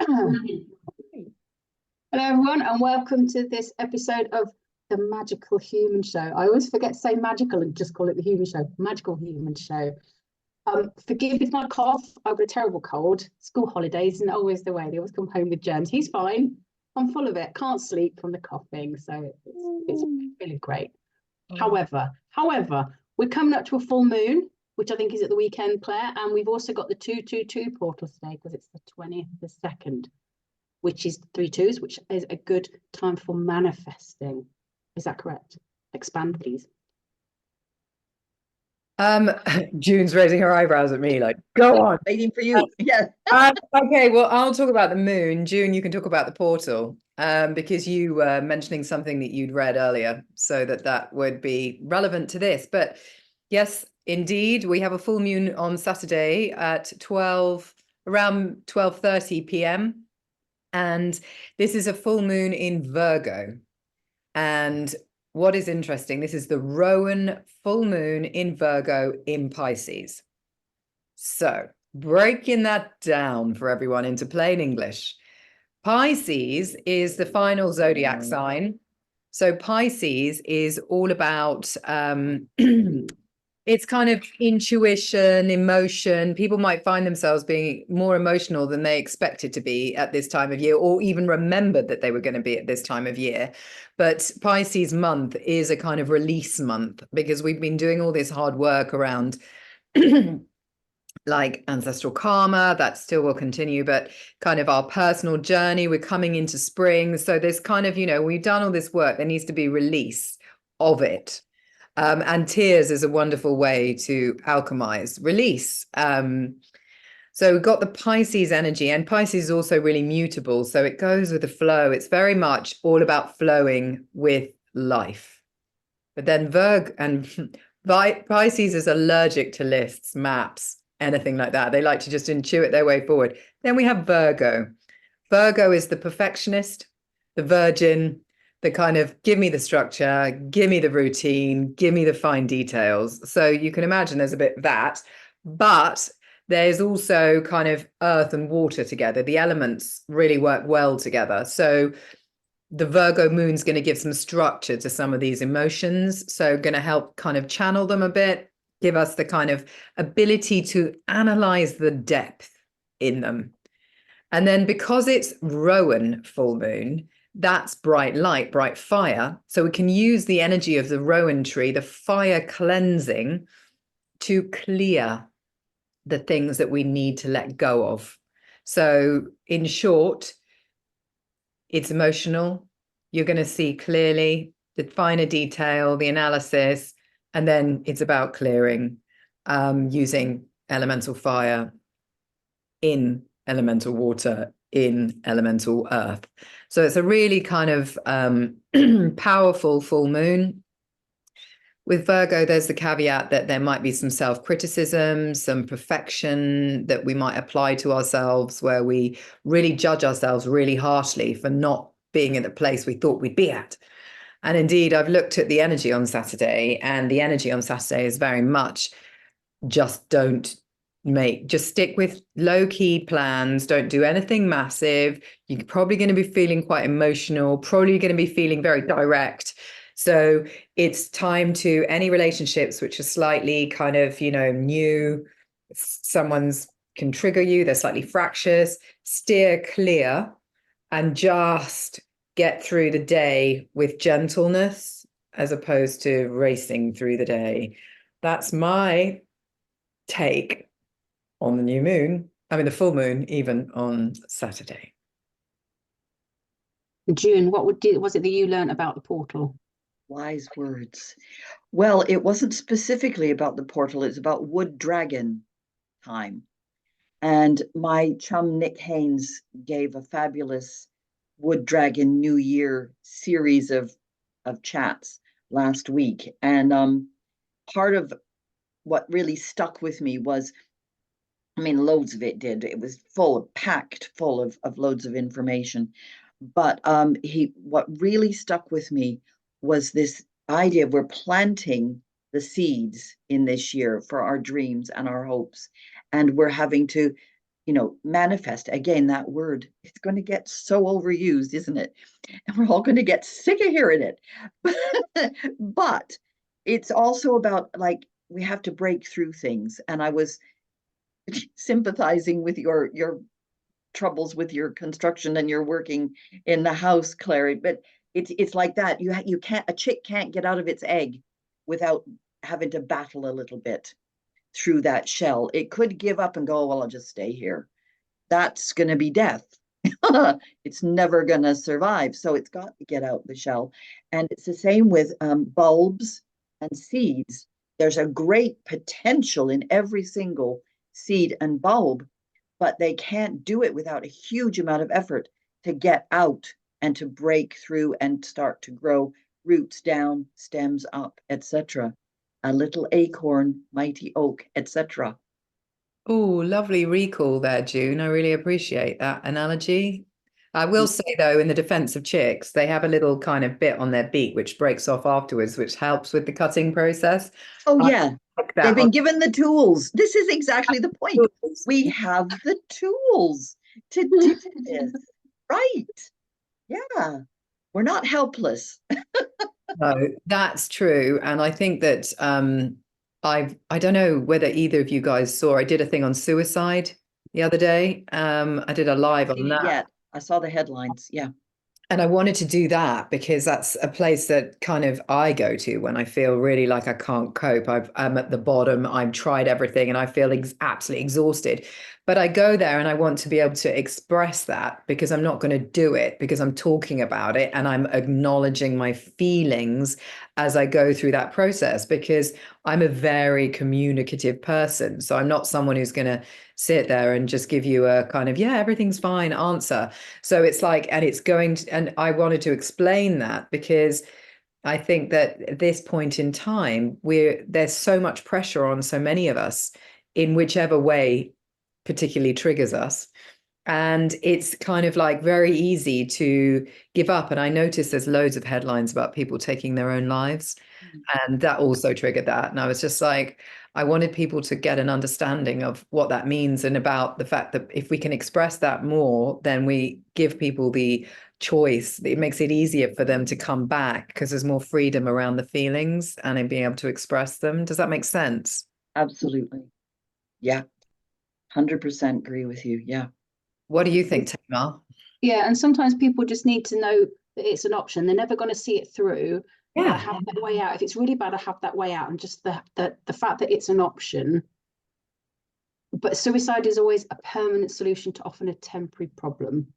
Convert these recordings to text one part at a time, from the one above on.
Hello everyone and welcome to this episode of the Magical Human Show. I always forget to say magical and just call it the Human Show. Magical Human Show. Forgive me my cough. I've got a terrible cold. School holidays isn't always the way. They always come home with germs. He's fine. I'm full of it. Can't sleep from the coughing, so it's really great. However, we're coming up to a full moon, which I think is at the weekend, Claire, and we've also got the 222 portal today because it's the 20th of the 2nd, which is 3 2s, which is a good time for manifesting. Is that correct? Expand, please. June's raising her eyebrows at me like, go on. Waiting for you. Yeah. Okay, well, I'll talk about the moon. June, you can talk about the portal, because you were mentioning something that you'd read earlier, so that would be relevant to this. But yes, indeed, we have a full moon on Saturday at around 12:30 p.m. And this is a full moon in Virgo. And what is interesting, this is the Rowan full moon in Virgo in Pisces. So breaking that down for everyone into plain English, Pisces is the final zodiac sign. So Pisces is all about it's kind of intuition, emotion. People might find themselves being more emotional than they expected to be at this time of year, or even remembered that they were going to be at this time of year. But Pisces month is a kind of release month because we've been doing all this hard work around like ancestral karma, that still will continue, but kind of our personal journey. We're coming into spring. So there's kind of, we've done all this work. There needs to be release of it. And tears is a wonderful way to alchemize release. So we've got the Pisces energy, and Pisces is also really mutable. So it goes with the flow. It's very much all about flowing with life. But then Pisces is allergic to lists, maps, anything like that. They like to just intuit their way forward. Then we have Virgo. Virgo is the perfectionist, the virgin, the kind of give me the structure, give me the routine, give me the fine details. So you can imagine there's a bit of that, but there's also kind of earth and water together. The elements really work well together. So the Virgo moon's going to give some structure to some of these emotions. So going to help kind of channel them a bit, give us the kind of ability to analyze the depth in them. And then because it's Rowan full moon, that's bright light, bright fire. So we can use the energy of the Rowan tree, the fire cleansing, to clear the things that we need to let go of. So in short, it's emotional. You're going to see clearly the finer detail, the analysis, and then it's about clearing, using elemental fire in elemental water, in elemental earth. So it's a really kind of powerful full moon. With Virgo, there's the caveat that there might be some self-criticism, some perfection that we might apply to ourselves, where we really judge ourselves really harshly for not being at the place we thought we'd be at. And indeed, I've looked at the energy on Saturday, and the energy on Saturday is very much just stick with low-key plans. Don't do anything massive. You're probably going to be feeling quite emotional, probably going to be feeling very direct. So it's time to any relationships which are slightly kind of, new, someone's can trigger you, they're slightly fractious, steer clear and just get through the day with gentleness as opposed to racing through the day. That's my take on the new moon. I mean, the full moon, even on Saturday. June, what was it that you learned about the portal? Wise words. Well, it wasn't specifically about the portal. It's about wood dragon time. And my chum, Nick Haynes, gave a fabulous wood dragon New Year series of chats last week. And part of what really stuck with me was, loads of it did. It was packed full of loads of information. But what really stuck with me was this idea of we're planting the seeds in this year for our dreams and our hopes. And we're having to manifest. Again, that word, it's going to get so overused, isn't it? And we're all going to get sick of hearing it. But it's also about, like, we have to break through things. And I was sympathizing with your troubles with your construction and your working in the house, Clary. But it's like that. You can't, a chick can't get out of its egg without having to battle a little bit through that shell. It could give up and go, well, I'll just stay here. That's going to be death. It's never going to survive. So it's got to get out the shell. And it's the same with bulbs and seeds. There's a great potential in every single seed and bulb, but they can't do it without a huge amount of effort to get out and to break through and start to grow roots down, stems up, etc. A little acorn, mighty oak, etc. Oh, lovely recall there, June. I really appreciate that analogy. I will say, though, in the defense of chicks, they have a little kind of bit on their beak which breaks off afterwards, which helps with the cutting process. Oh, yeah. Like They've been given the tools. This is exactly the point. We Yeah. have the tools to do this. Right. Yeah. We're not helpless. No, that's true. And I think that I don't know whether either of you guys saw, I did a thing on suicide the other day. I did a live on that. Yeah, I saw the headlines. Yeah. And I wanted to do that because that's a place that kind of I go to when I feel really like I can't cope. I'm at the bottom. I've tried everything and I feel absolutely exhausted. But I go there and I want to be able to express that because I'm not going to do it because I'm talking about it and I'm acknowledging my feelings as I go through that process because I'm a very communicative person. So I'm not someone who's going to sit there and just give you a kind of, yeah, everything's fine answer. So it's like, and it's going to, and I wanted to explain that because I think that at this point in time, there's so much pressure on so many of us in whichever way particularly triggers us. And it's kind of like very easy to give up. And I noticed there's loads of headlines about people taking their own lives. And that also triggered that. And I was just like, I wanted people to get an understanding of what that means and about the fact that if we can express that more, then we give people the choice. It makes it easier for them to come back because there's more freedom around the feelings and in being able to express them. Does that make sense? Absolutely. Yeah. 100% agree with you. Yeah. What do you think, Tamar? Yeah, and sometimes people just need to know that it's an option. They're never going to see it through. But I Yeah. have that way out. If it's really bad, I have that way out. And just the fact that it's an option. But suicide is always a permanent solution to often a temporary problem.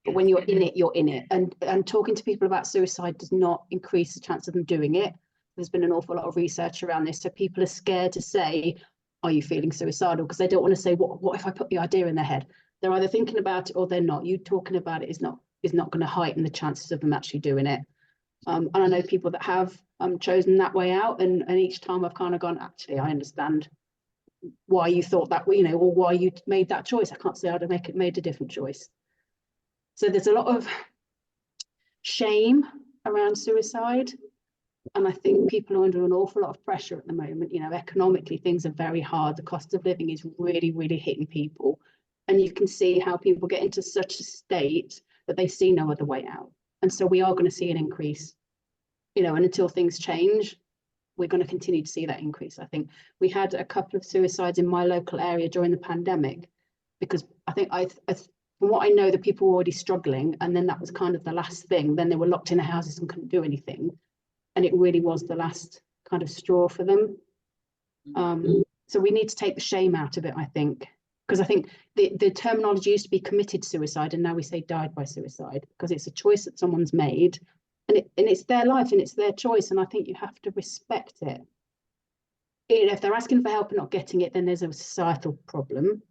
But when you're in it, you're in it. And talking to people about suicide does not increase the chance of them doing it. There's been an awful lot of research around this. So people are scared to say, are you feeling suicidal? Because they don't want to say, what if I put the idea in their head? They're either thinking about it or they're not. You talking about it is not going to heighten the chances of them actually doing it. And I know people that have chosen that way out, and each time I've kind of gone, actually, I understand why you thought that, or why you made that choice. I can't say I'd have made a different choice. So there's a lot of shame around suicide, and I think people are under an awful lot of pressure at the moment. Economically, things are very hard. The cost of living is really, really hitting people, and you can see how people get into such a state that they see no other way out. And so we are going to see an increase, and until things change, we're going to continue to see that increase. I think we had a couple of suicides in my local area during the pandemic, because I think from what I know, the people were already struggling, and then that was kind of the last thing. Then they were locked in their houses and couldn't do anything, and it really was the last kind of straw for them. So we need to take the shame out of it, I think, because I think the terminology used to be committed suicide, and now we say died by suicide, because it's a choice that someone's made, and it's their life and it's their choice, and I think you have to respect it. If they're asking for help and not getting it, then there's a societal problem.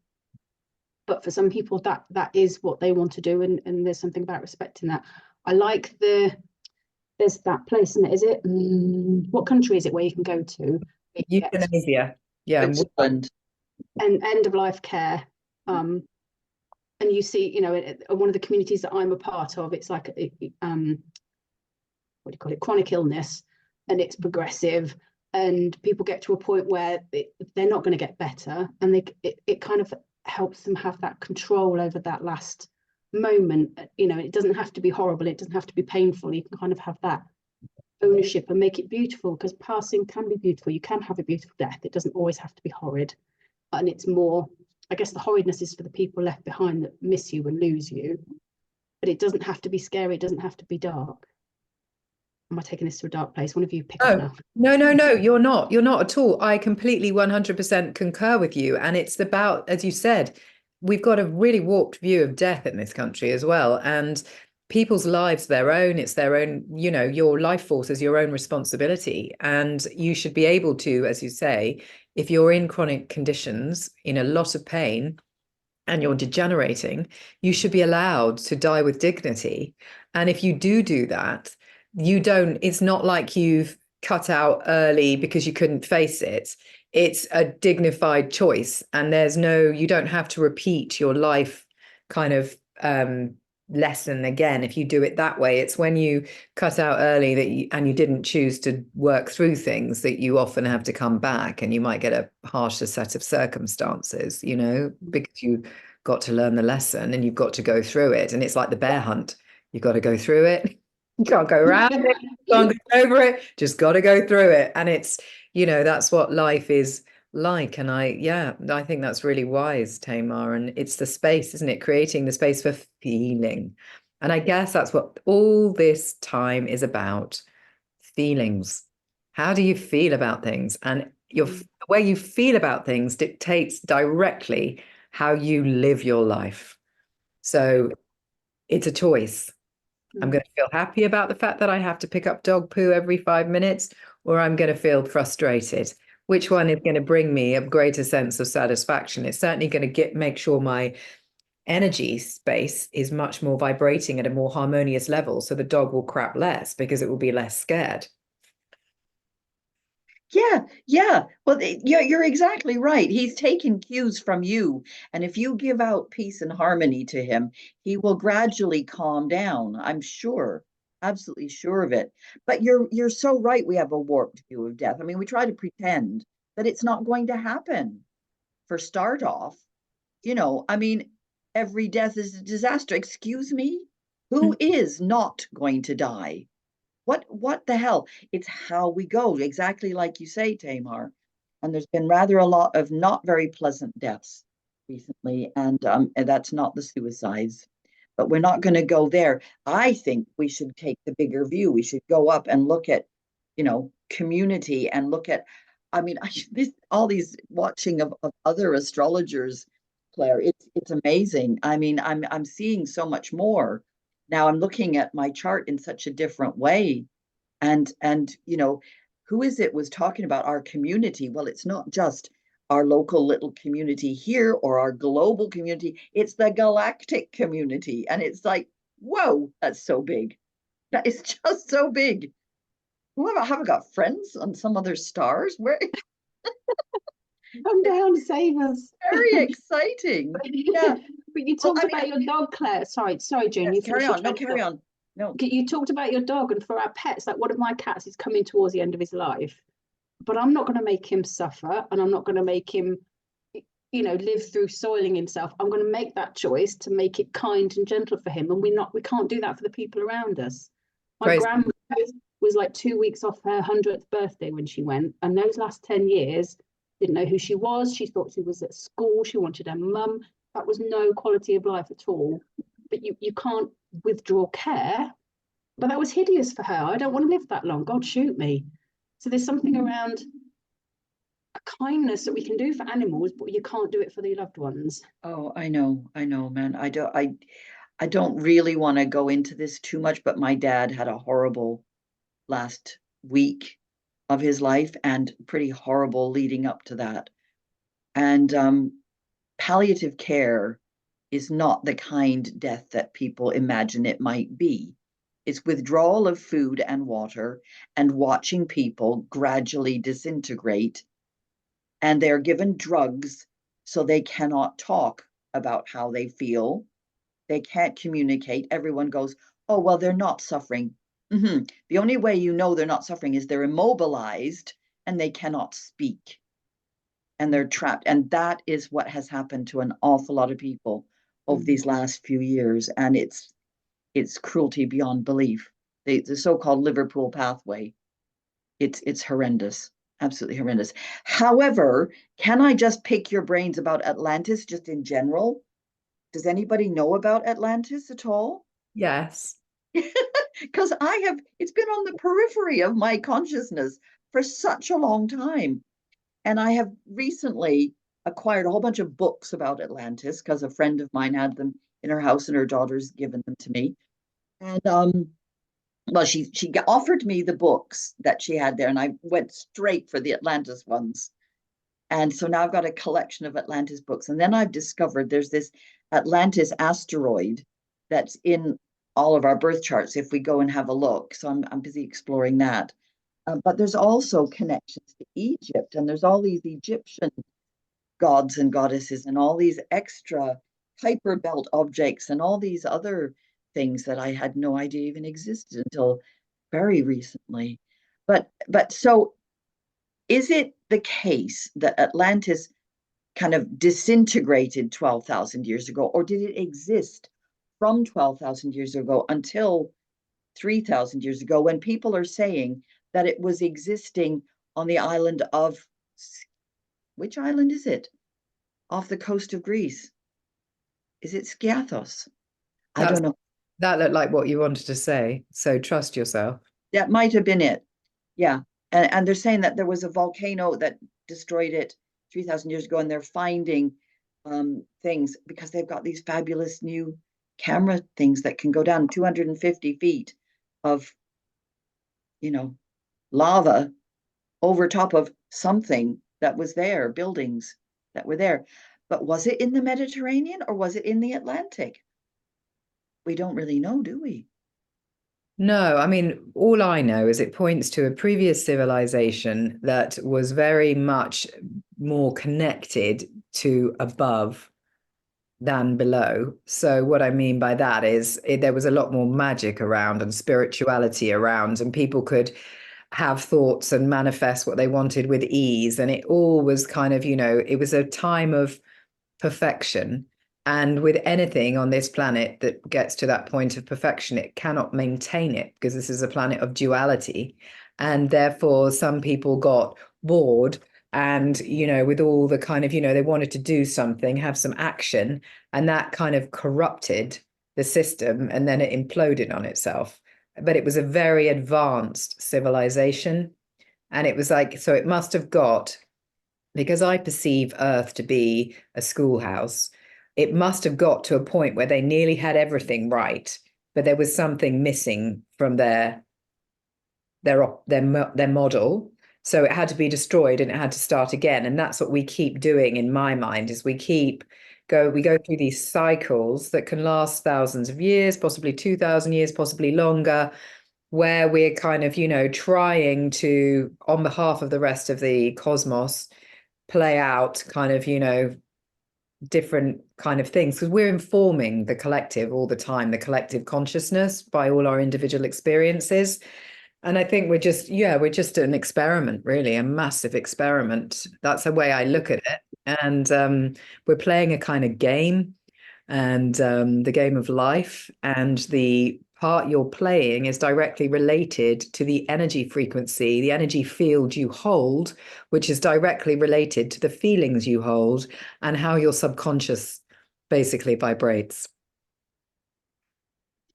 But for some people, that is what they want to do, and there's something about respecting that. I like there's that place, isn't it? Is it what country is it where you can go to? Euthanasia. Yeah. Switzerland. And end of life care. And you see, one of the communities that I'm a part of, it's like what do you call it? Chronic illness, and it's progressive, and people get to a point where they're not going to get better, and it kind of helps them have that control over that last moment. You know, it doesn't have to be horrible, it doesn't have to be painful. You can kind of have that ownership and make it beautiful, because passing can be beautiful. You can have a beautiful death. It doesn't always have to be horrid. And it's more, I guess the horridness is for the people left behind that miss you and lose you. But it doesn't have to be scary. It doesn't have to be dark. Am I taking this to a dark place? One of you pick up now. No, you're not. You're not at all. I completely 100% concur with you. And it's about, as you said, we've got a really warped view of death in this country as well. And people's lives, their own, it's their own, you know, your life force is your own responsibility. And you should be able to, as you say, if you're in chronic conditions, in a lot of pain, and you're degenerating, you should be allowed to die with dignity. And if you do that, you don't, it's not like you've cut out early because you couldn't face it. It's a dignified choice. And there's no, you don't have to repeat your life kind of lesson again if you do it that way. It's when you cut out early that and you didn't choose to work through things, that you often have to come back, and you might get a harsher set of circumstances, you know, because you got to learn the lesson and you've got to go through it. And it's like the bear hunt. You've got to go through it. You can't go around it, you can't go over it, just got to go through it. And it's, you know, that's what life is like. And I think that's really wise, Tamar. And it's the space, isn't it? Creating the space for feeling. And I guess that's what all this time is about. Feelings. How do you feel about things? And the way you feel about things dictates directly how you live your life. So it's a choice. I'm going to feel happy about the fact that I have to pick up dog poo every 5 minutes, or I'm going to feel frustrated. Which one is going to bring me a greater sense of satisfaction? It's certainly going to make sure my energy space is much more vibrating at a more harmonious level. So the dog will crap less because it will be less scared. Yeah. Well, you're exactly right. He's taken cues from you. And if you give out peace and harmony to him, he will gradually calm down. I'm sure, absolutely sure of it. But you're so right. We have a warped view of death. I mean, we try to pretend that it's not going to happen. For start off, you know, I mean, every death is a disaster. Excuse me? Who is not going to die? What the hell? It's how we go, exactly like you say, Tamar. And there's been rather a lot of not very pleasant deaths recently, and that's not the suicides. But we're not going to go there. I think we should take the bigger view. We should go up and look at, you know, community, and look at, I mean, all these watching of other astrologers, Claire, it's amazing. I mean, I'm seeing so much more. Now I'm looking at my chart in such a different way. And you know, who is it was talking about our community? Well, it's not just our local little community here or our global community, it's the galactic community. And it's like, whoa, that's so big. That is just so big. Have I got friends on some other stars? Where Come down, save us. very exciting. Yeah. But you talked about your dog, Claire. Sorry, June. Yes, You carry on. No, carry on. No. You talked about your dog, and for our pets, like one of my cats is coming towards the end of his life, but I'm not going to make him suffer, and I'm not going to make him, you know, live through soiling himself. I'm going to make that choice to make it kind and gentle for him, and we can't do that for the people around us. My grandma was like 2 weeks off her 100th birthday when she went, and those last 10 years didn't know who she was. She thought she was at school. She wanted her mum. That was no quality of life at all. But you can't withdraw care. But that was hideous for her. I don't want to live that long. God shoot me. So there's something around a kindness that we can do for animals, but you can't do it for the loved ones. Oh, I know, man. I don't really want to go into this too much, but my dad had a horrible last week of his life, and pretty horrible leading up to that. And palliative care is not the kind death that people imagine it might be. It's withdrawal of food and water and watching people gradually disintegrate. And they're given drugs so they cannot talk about how they feel. They can't communicate. Everyone goes, oh, well, they're not suffering. The only way you know they're not suffering is they're immobilized and they cannot speak. and they're trapped. And that is what has happened to an awful lot of people over these last few years. And it's cruelty beyond belief. The so-called Liverpool pathway, it's horrendous, absolutely horrendous. However, can I just pick your brains about Atlantis just in general? Does anybody know about Atlantis at all? Yes. Because it's been on the periphery of my consciousness for such a long time. And I have recently acquired a whole bunch of books about Atlantis because a friend of mine had them in her house and her daughter's given them to me. And well, she offered me the books that she had there, and I went straight for the Atlantis ones. And so now I've got a collection of Atlantis books. And then I've discovered there's this Atlantis asteroid that's in all of our birth charts if we go and have a look. So I'm busy exploring that. But there's also connections to Egypt, and there's all these Egyptian gods and goddesses and all these extra Kuiper belt objects and all these other things that I had no idea even existed until very recently. But so is it the case that Atlantis kind of disintegrated 12,000 years ago, or did it exist from 12,000 years ago until 3,000 years ago, when people are saying that it was existing on the island of, which island is it? Off the coast of Greece. Is it Skiathos? I don't know. That looked like what you wanted to say. So trust yourself. That might have been it. Yeah. And they're saying that there was a volcano that destroyed it 3,000 years ago, and they're finding things because they've got these fabulous new camera things that can go down 250 feet of, lava over top of something that was there, buildings that were there. But was it in the Mediterranean or was it in the Atlantic? We don't really know, do we? No, I mean, all I know is it points to a previous civilization that was very much more connected to above than below. So what I mean by that is there was a lot more magic around and spirituality around, and people could have thoughts and manifest what they wanted with ease. And it all was kind of, it was a time of perfection. And with anything on this planet that gets to that point of perfection, it cannot maintain it because this is a planet of duality. And therefore, some people got bored and, with all the kind of, they wanted to do something, have some action, and that kind of corrupted the system, and then it imploded on itself. But it was a very advanced civilization. And it was like, so it must have got, because I perceive Earth to be a schoolhouse, it must have got to a point where they nearly had everything right, but there was something missing from their model. So it had to be destroyed and it had to start again. And that's what we keep doing in my mind, is we go through these cycles that can last thousands of years, possibly 2,000 years, possibly longer, where we're kind of, trying to, on behalf of the rest of the cosmos, play out kind of, different kind of things, because we're informing the collective all the time, the collective consciousness, by all our individual experiences. And I think we're just an experiment, really, a massive experiment. That's the way I look at it. And we're playing a kind of game, and the game of life, and the part you're playing is directly related to the energy frequency, the energy field you hold, which is directly related to the feelings you hold and how your subconscious basically vibrates.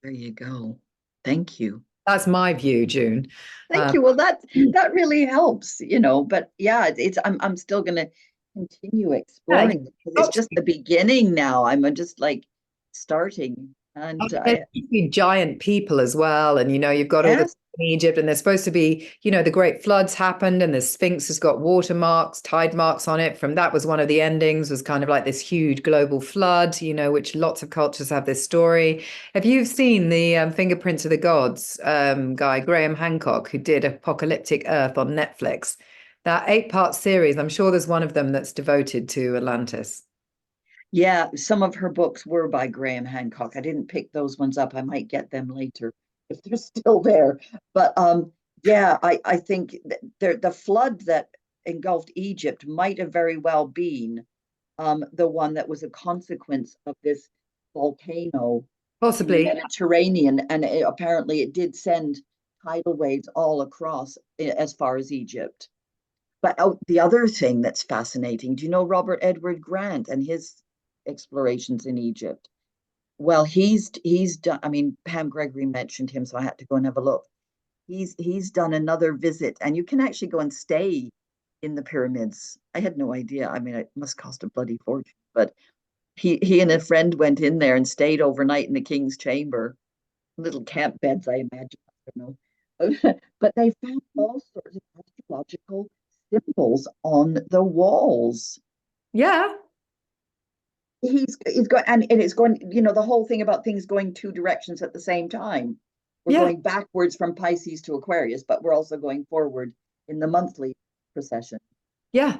There you go. Thank you. That's my view, June. Thank you. Well, that really helps, but yeah, I'm still going to continue exploring because it's just the beginning now. I'm just like starting. And there's giant people as well. And, you've got all the in Egypt, and there's supposed to be, the great floods happened, and the Sphinx has got watermarks, tide marks on it. That was one of the endings, was kind of like this huge global flood, which lots of cultures have this story. Have you seen the Fingerprints of the Gods guy, Graham Hancock, who did Apocalyptic Earth on Netflix? That 8-part series, I'm sure there's one of them that's devoted to Atlantis. Yeah, some of her books were by Graham Hancock. I didn't pick those ones up. I might get them later if they're still there. But yeah, I think the flood that engulfed Egypt might have very well been the one that was a consequence of this volcano in the Possibly. Mediterranean, and apparently it did send tidal waves all across as far as Egypt. But the other thing that's fascinating, do you know Robert Edward Grant and his explorations in Egypt? Well, he's done. I mean, Pam Gregory mentioned him, so I had to go and have a look. He's done another visit, and you can actually go and stay in the pyramids. I had no idea. I mean, it must cost a bloody fortune, but he and a friend went in there and stayed overnight in the king's chamber. Little camp beds, I imagine. I don't know. But they found all sorts of astrological symbols on the walls. Yeah. He's going, and it's going, the whole thing about things going two directions at the same time. We're going backwards from Pisces to Aquarius, but we're also going forward in the monthly procession. Yeah.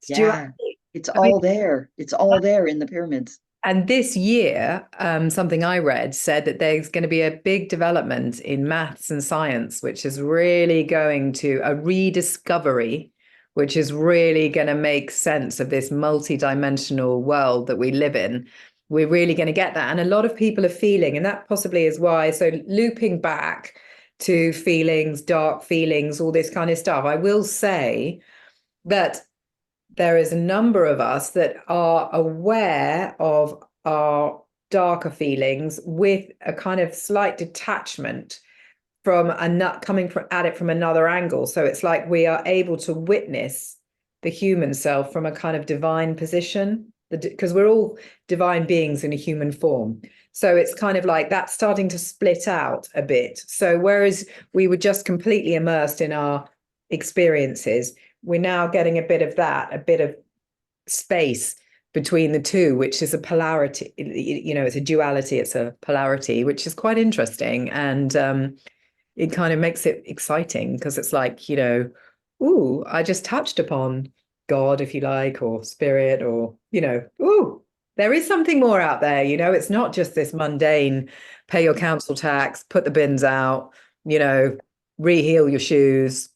Yeah, it's all there. It's all there in the pyramids. And this year, something I read said that there's going to be a big development in maths and science, which is really going to a rediscovery, which is really going to make sense of this multi-dimensional world that we live in. We're really going to get that. And a lot of people are feeling, and that possibly is why. So looping back to feelings, dark feelings, all this kind of stuff, I will say that there is a number of us that are aware of our darker feelings with a kind of slight detachment from coming at it from another angle. So it's like we are able to witness the human self from a kind of divine position, because we're all divine beings in a human form. So it's kind of like that's starting to split out a bit. So whereas we were just completely immersed in our experiences, we're now getting a bit of that, a bit of space between the two, which is a polarity, it's a duality, it's a polarity, which is quite interesting. And it kind of makes it exciting because it's like, ooh, I just touched upon God, if you like, or spirit, or, ooh, there is something more out there, it's not just this mundane, pay your council tax, put the bins out, re-heel your shoes,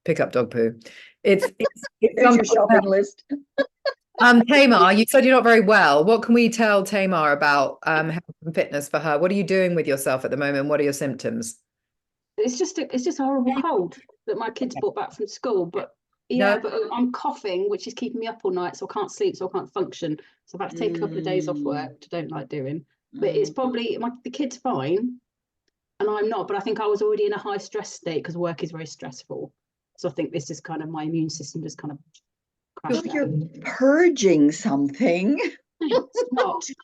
pick up dog poo. It's There's your shopping list. Tamar, you said you're not very well. What can we tell Tamar about health and fitness for her? What are you doing with yourself at the moment? What are your symptoms? It's just a horrible cold that my kids brought back from school. But but I'm coughing, which is keeping me up all night, so I can't sleep, so I can't function. So I've had to take a couple of days off work, which I don't like doing. But it's probably the kid's fine, and I'm not. But I think I was already in a high stress state because work is very stressful. So I think this is kind of my immune system just kind of crashed. You're purging something.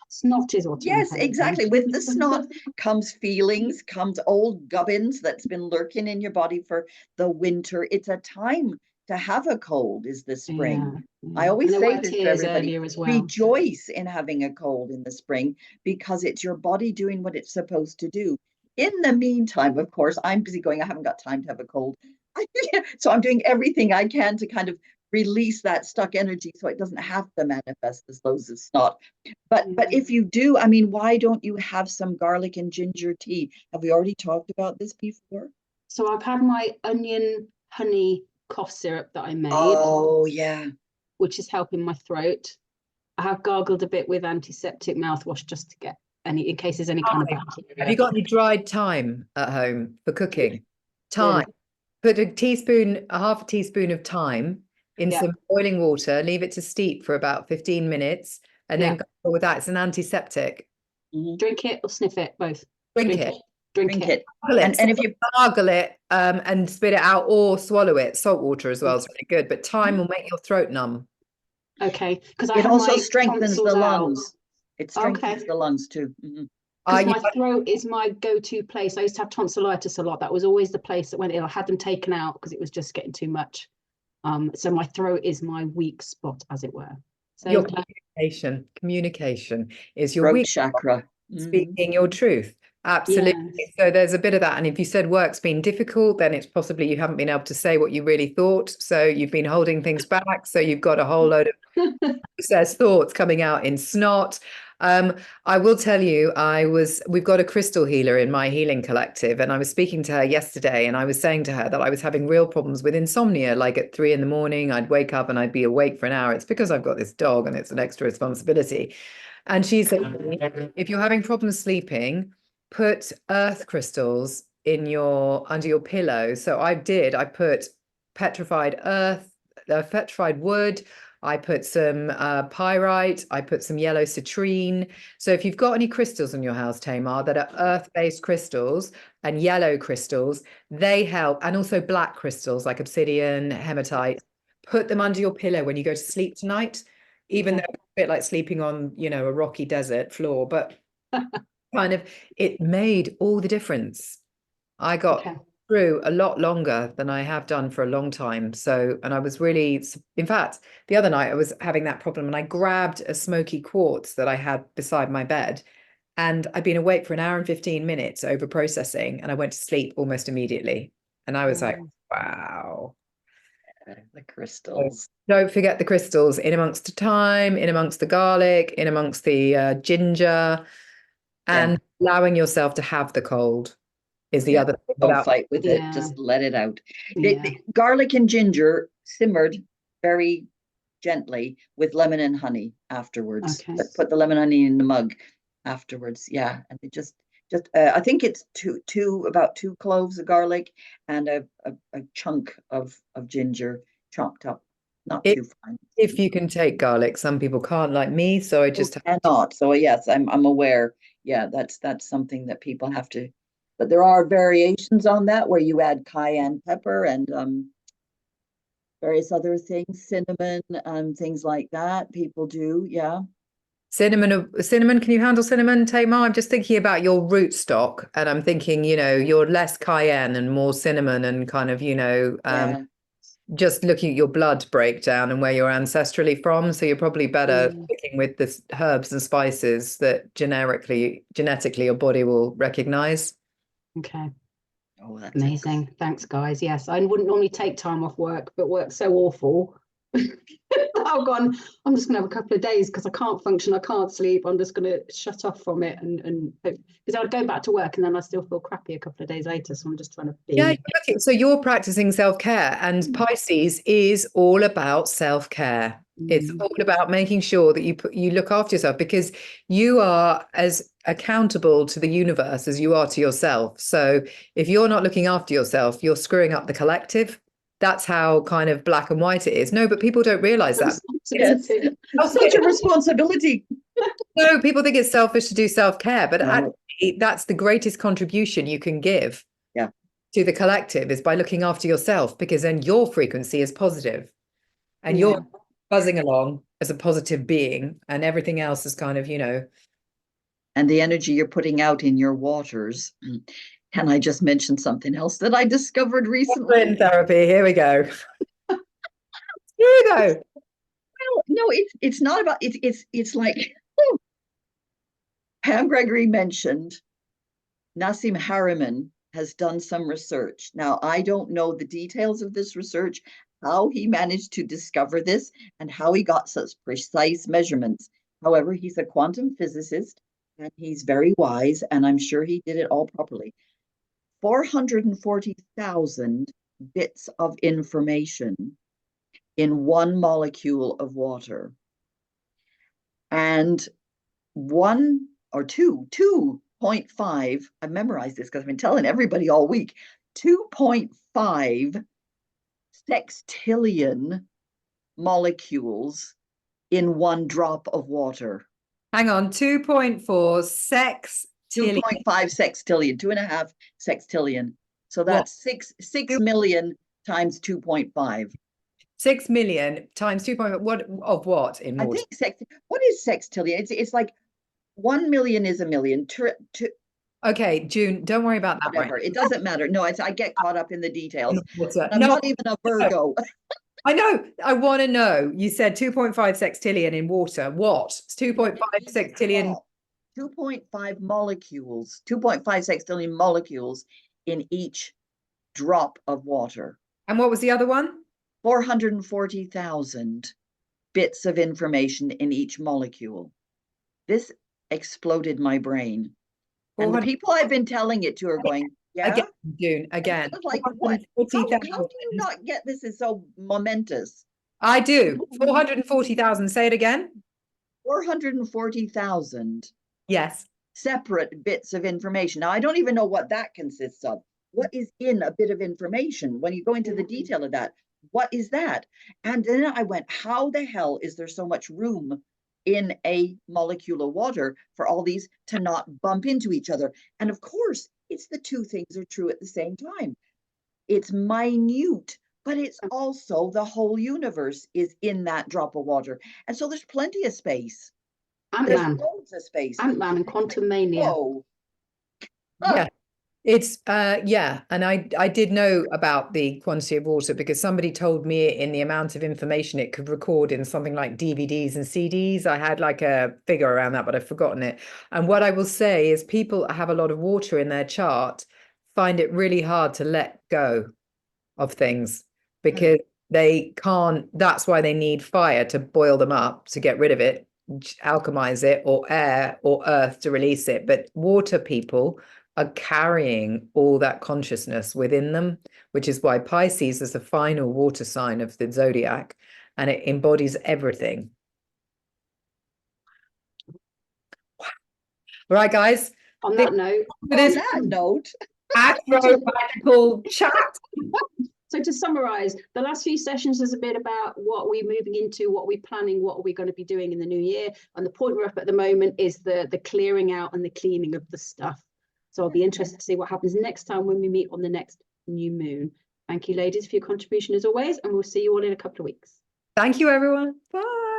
Snot is what. Yes, exactly. With the snot comes feelings, comes old gubbins that's been lurking in your body for the winter. It's a time to have a cold, is the spring. Yeah. I always say this to everybody, as well. Rejoice in having a cold in the spring because it's your body doing what it's supposed to do. In the meantime, of course, I'm busy going, I haven't got time to have a cold. So I'm doing everything I can to kind of release that stuck energy so it doesn't have to manifest as loads of snot. But if you do, I mean, why don't you have some garlic and ginger tea? Have we already talked about this before? So I've had my onion honey cough syrup that I made. Oh, yeah. Which is helping my throat. I have gargled a bit with antiseptic mouthwash just to get in case there's any kind of bacteria. Have you got any dried thyme at home for cooking? Thyme. Put a half a teaspoon of thyme in some boiling water, leave it to steep for about 15 minutes, and then go with that. It's an antiseptic. Drink it or sniff it, both. Drink it. Drink it. And if you gargle it and spit it out or swallow it, salt water as well is really good, but thyme will make your throat numb. Okay, because it also strengthens the lungs. It strengthens the lungs too. My throat is my go-to place. I used to have tonsillitis a lot. That was always the place that went in. I had them taken out because it was just getting too much. So my throat is my weak spot, as it were. So your communication is your weak chakra. Speaking your truth. Absolutely. Yes. So there's a bit of that. And if you said work's been difficult, then it's possibly you haven't been able to say what you really thought. So you've been holding things back. So you've got a whole load of processed thoughts coming out in snot. I will tell you, we've got a crystal healer in my healing collective, and I was speaking to her yesterday, and I was saying to her that I was having real problems with insomnia. Like at 3 a.m, I'd wake up and I'd be awake for an hour. It's because I've got this dog and it's an extra responsibility. And she said, if you're having problems sleeping, put earth crystals under your pillow. So I put petrified earth, petrified wood. I put some pyrite. I put some yellow citrine. So if you've got any crystals in your house, Tamar, that are earth-based crystals and yellow crystals, they help. And also black crystals like obsidian, hematite. Put them under your pillow when you go to sleep tonight, even though it's a bit like sleeping on, a rocky desert floor. But kind of, it made all the difference. I got through a lot longer than I have done for a long time. So, and I was really, in fact, the other night I was having that problem and I grabbed a smoky quartz that I had beside my bed, and I'd been awake for an hour and 15 minutes over processing, and I went to sleep almost immediately. And I was like, wow. The crystals. Don't forget the crystals, in amongst the thyme, in amongst the garlic, in amongst the ginger, and allowing yourself to have the cold is the other thing. Don't fight with it, just let it out. The garlic and ginger simmered very gently with lemon and honey afterwards. Put the lemon and honey in the mug afterwards. And it just I think it's about two cloves of garlic and a chunk of ginger chopped up, not too fine. If you can take garlic, some people can't, like me, so I just cannot. So yes, I'm aware. That's something that people have to. But there are variations on that where you add cayenne pepper and various other things, cinnamon, things like that. People do, Cinnamon, can you handle cinnamon, Tamar? I'm just thinking about your root stock, and I'm thinking, you're less cayenne and more cinnamon, and kind of, just looking at your blood breakdown and where you're ancestrally from. So you're probably better sticking with the herbs and spices that genetically your body will recognize. Okay. Oh, that's amazing. Thanks, guys. Yes, I wouldn't normally take time off work, but work's so awful. I've gone, I'm just gonna have a couple of days because I can't function, I can't sleep. I'm just gonna shut off from it and because I would go back to work and then I still feel crappy a couple of days later. So I'm just trying to be. So you're practicing self-care, and Pisces is all about self-care. It's all about making sure that you look after yourself, because you are as accountable to the universe as you are to yourself. So if you're not looking after yourself, you're screwing up the collective. That's how kind of black and white it is. No, but people don't realize that. Such a responsibility. No, people think it's selfish to do self-care, but actually that's the greatest contribution you can give to the collective, is by looking after yourself, because then your frequency is positive and you're buzzing along as a positive being, and everything else is kind of, And the energy you're putting out in your waters. Can I just mention something else that I discovered recently? In therapy, here we go. Here we go. Well, no, it's not about it's like Pam Gregory mentioned, Nassim Harriman has done some research. Now, I don't know the details of this research, how he managed to discover this and how he got such precise measurements. However, he's a quantum physicist and he's very wise, and I'm sure he did it all properly. 440,000 bits of information in one molecule of water. And 2.5, I memorized this because I've been telling everybody all week, 2.5 sextillion molecules in one drop of water. Hang on, 2.4 sextillion. 2.5 sextillion, 2.5 sextillion. So that's 6 million times 2.5. 6 million times 2.5. What in water? I think what is sextillion? It's like 1 million is a million. Okay, June, don't worry about that. Whatever, it doesn't matter. No, I get caught up in the details. I'm No, not even a Virgo. I know. I want to know. You said 2.5 sextillion in water. What? It's 2.5 sextillion. 2.5 molecules, 2.5 sextillion molecules in each drop of water. And what was the other one? 440,000 bits of information in each molecule. This exploded my brain. And the people I've been telling it to are going, yeah. Again, June, again. It's like, what? How do you not get this is so momentous? I do. 440,000. Say it again. 440,000. Yes. Separate bits of information. Now, I don't even know what that consists of. What is in a bit of information? When you go into the detail of that, what is that? And then I went, how the hell is there so much room in a molecule of water for all these to not bump into each other? And of course, it's the two things are true at the same time. It's minute, but it's also the whole universe is in that drop of water. And so there's plenty of space. There's loads of space. Ant-Man and Quantum Mania. Whoa. Yeah. It's yeah, and I did know about the quantity of water because somebody told me in the amount of information it could record in something like DVDs and CDs. I had like a figure around that, but I've forgotten it. And what I will say is people have a lot of water in their chart find it really hard to let go of things because they can't. That's why they need fire to boil them up, to get rid of it, alchemize it, or air or earth to release it. But water people are carrying all that consciousness within them, which is why Pisces is the final water sign of the zodiac, and it embodies everything. Wow. All right, guys. On that note, astrological chat. So to summarize, the last few sessions is a bit about what we're moving into, what we're planning, what are we going to be doing in the new year. And the point we're up at the moment is the clearing out and the cleaning of the stuff. So I'll be interested to see what happens next time when we meet on the next new moon. Thank you, ladies, for your contribution as always, and we'll see you all in a couple of weeks. Thank you, everyone. Bye.